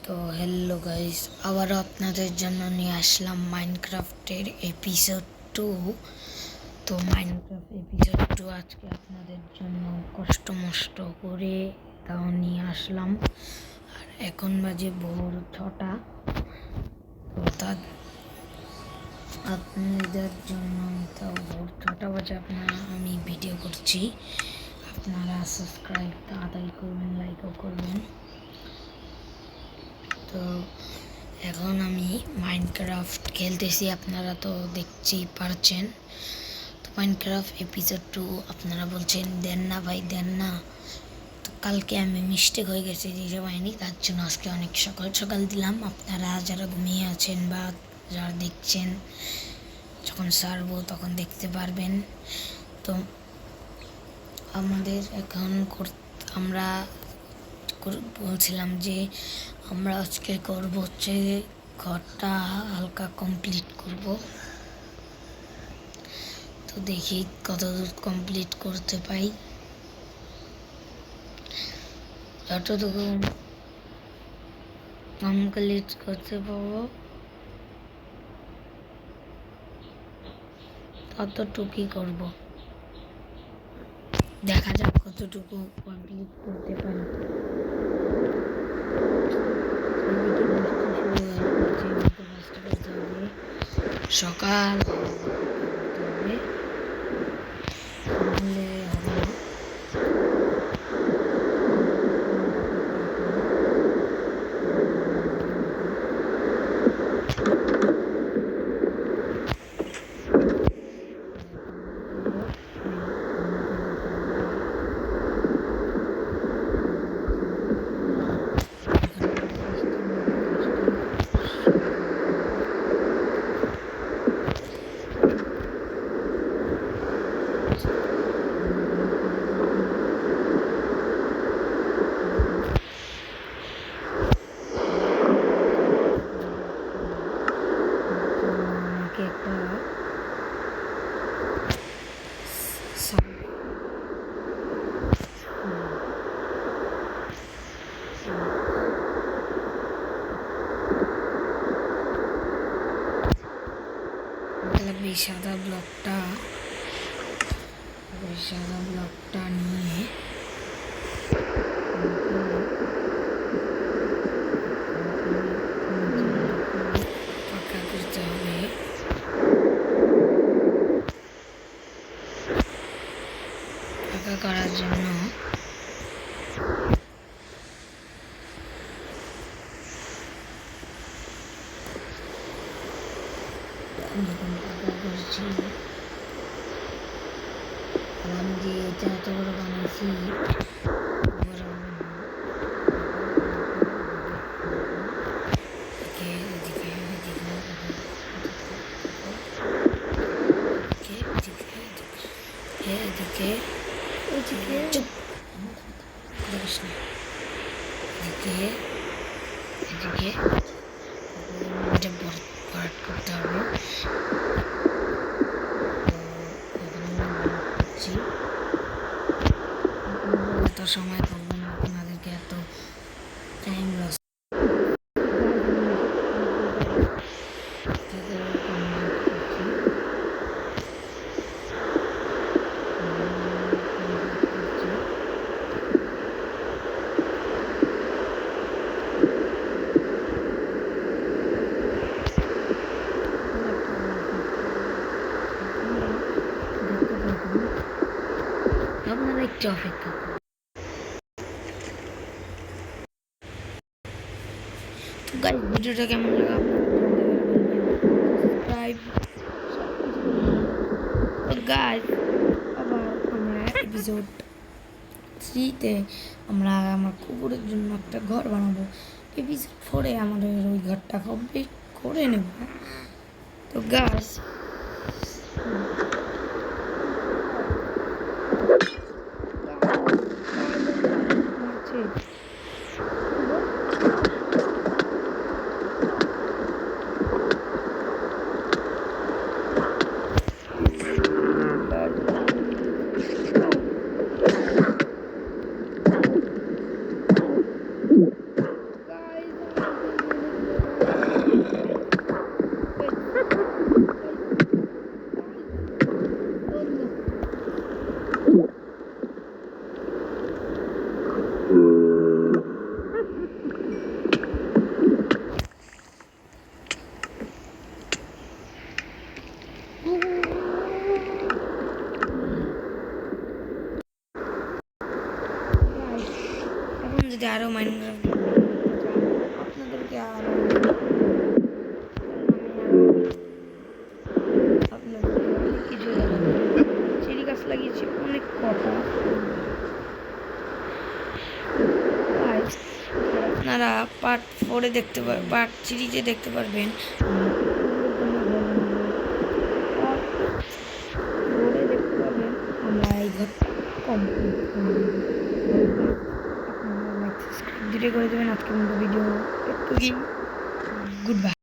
তো hello guys, আবারও আপনাদের জন্য নিয়ে আসলাম মাইনক্রাফটের এপিসোড 2। তো মাইনক্রাফট এপিসোড 2 আজকে আপনাদের জন্য কষ্ট মষ্ট করে তাও নিয়ে আসলাম। আর এখন বাজে ভোর 6টা। তো আপনাদের জন্য তাও ভোর 6টা বাজে আমি ভিডিও করছি। আপনারা সাবস্ক্রাইব তাড়াতাড়ি করবেন, লাইকও করবেন। তো এখন আমি মাইনক্রাফট খেলতেছি, আপনারা তো দেখতেই পারছেন। তো মাইনক্রাফট এপিসোড 2 আপনারা বলছেন দেন না ভাই, দেন না। তো কালকে আমি মিস্টেক হয়ে গেছে, দিতে পারিনি, তার জন্য আজকে অনেক সকাল সকাল দিলাম। আপনারা যারা ঘুমিয়ে আছেন বা যারা দেখছেন, যখন সারবো তখন দেখতে পারবেন। তো আমাদের এখন আমরা বলছিলাম যে আমরা আজকে করবো হচ্ছে ঘরটা হালকা কমপ্লিট করব। তো দেখি কতদূর কমপ্লিট করতে পাই। যতটুকু কমপ্লিট করতে পারবো ততটুকুই করব। দেখা যাক কতটুকু কমপ্লিট করতে পারি। সকাল হবে, নাহলে হবে না। সাদা ব্লকটা নিয়ে পাকা করতে হবে। পাকা করার জন্য পাকা করছি। আমি যে এটা এত বড় বানাইছি, ভরাট করতে হবে। এত সময় করবো না, আপনাদেরকে এত টাইম লস। আপনারা একটু অপেক্ষা করুন। গাইস, ভিডিওটা কেমন লাগলো সাবস্ক্রাইব। তো গাইস, আবার আমরা এপিসোড 3-তে আমার কুকুরের জন্য একটা ঘর বানাবো। এপিসোড 4-এ আমাদের ওই ঘরটা কমপ্লিট করে নেব। তো গাইস, আরও মাইনক্রাফট আপনাদেরকে আরও আপনাদেরকে অনেক কিছু দেখাবো। চেরি গাছ লাগিয়েছি অনেক কটা। আপনারা পার্ট 4-এ দেখতে পারবেন, পার্ট 3-তে দেখতে পারবেন। দেখতে পারবেন আমরা এই ঘরটা কমপ্লিট করে দেবো। আপনারা লাইক সাবস্ক্রাইব করে দেবেন। আজকের মতো ভিডিও একটু গুড বাই।